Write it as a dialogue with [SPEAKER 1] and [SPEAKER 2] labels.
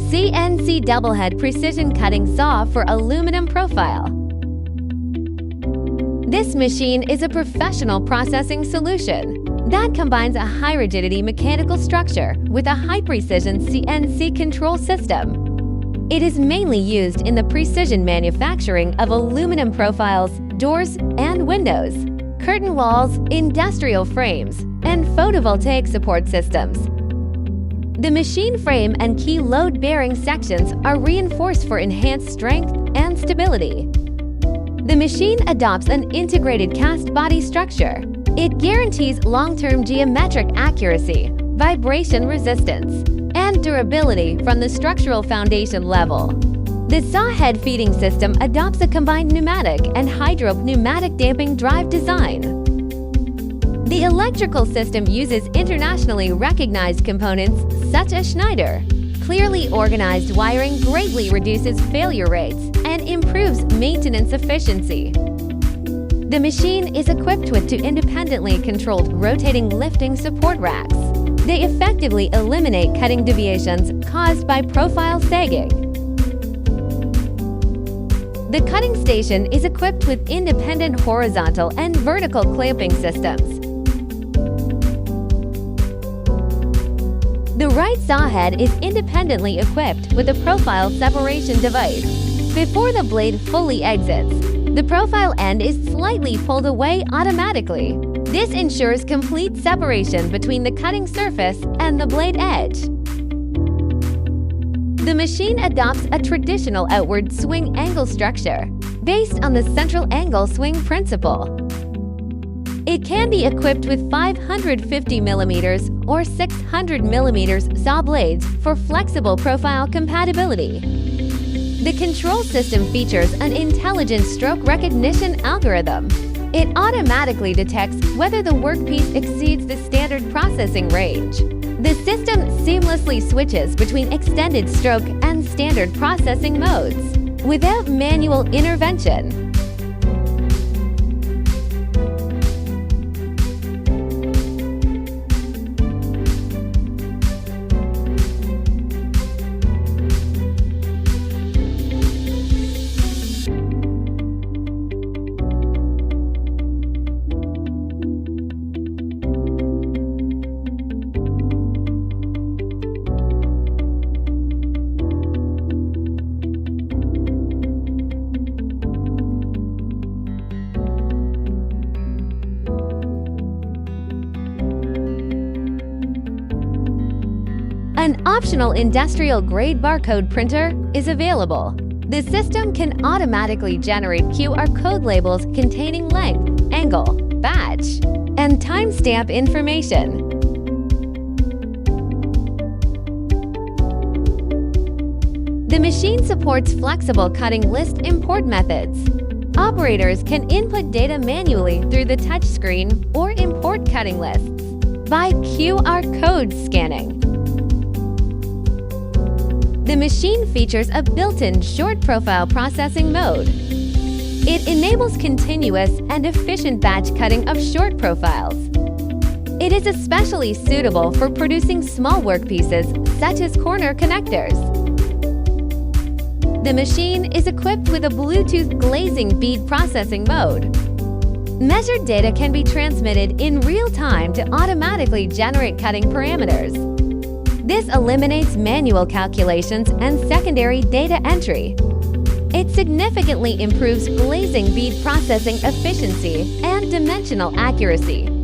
[SPEAKER 1] CNC double-head precision cutting saw for aluminum profile. This machine is a professional processing solution that combines a high-rigidity mechanical structure with a high-precision CNC control system. It is mainly used in the precision manufacturing of aluminum profiles, doors and windows, curtain walls, industrial frames, and photovoltaic support systems. The machine frame and key load-bearing sections are reinforced for enhanced strength and stability. The machine adopts an integrated cast body structure. It guarantees long-term geometric accuracy, vibration resistance, and durability from the structural foundation level. The saw head feeding system adopts a combined pneumatic and hydro-pneumatic damping drive design. The electrical system uses internationally recognized components such as Schneider. Clearly organized wiring greatly reduces failure rates and improves maintenance efficiency. The machine is equipped with two independently controlled rotating lifting support racks. They effectively eliminate cutting deviations caused by profile sagging. The cutting station is equipped with independent horizontal and vertical clamping systems. The right saw head is independently equipped with a profile separation device. Before the blade fully exits, the profile end is slightly pulled away automatically. This ensures complete separation between the cutting surface and the blade edge. The machine adopts a traditional outward swing angle structure based on the central angle swing principle. It can be equipped with 550 mm or 600 mm saw blades for flexible profile compatibility. The control system features an intelligent stroke recognition algorithm. It automatically detects whether the workpiece exceeds the standard processing range. The system seamlessly switches between extended stroke and standard processing modes without manual intervention. An optional industrial-grade barcode printer is available. The system can automatically generate QR code labels containing length, angle, batch, and timestamp information. The machine supports flexible cutting list import methods. Operators can input data manually through the touchscreen or import cutting lists by QR code scanning. The machine features a built-in short profile processing mode. It enables continuous and efficient batch cutting of short profiles. It is especially suitable for producing small workpieces such as corner connectors. The machine is equipped with a Bluetooth glazing bead processing mode. Measured data can be transmitted in real time to automatically generate cutting parameters. This eliminates manual calculations and secondary data entry. It significantly improves glazing bead processing efficiency and dimensional accuracy.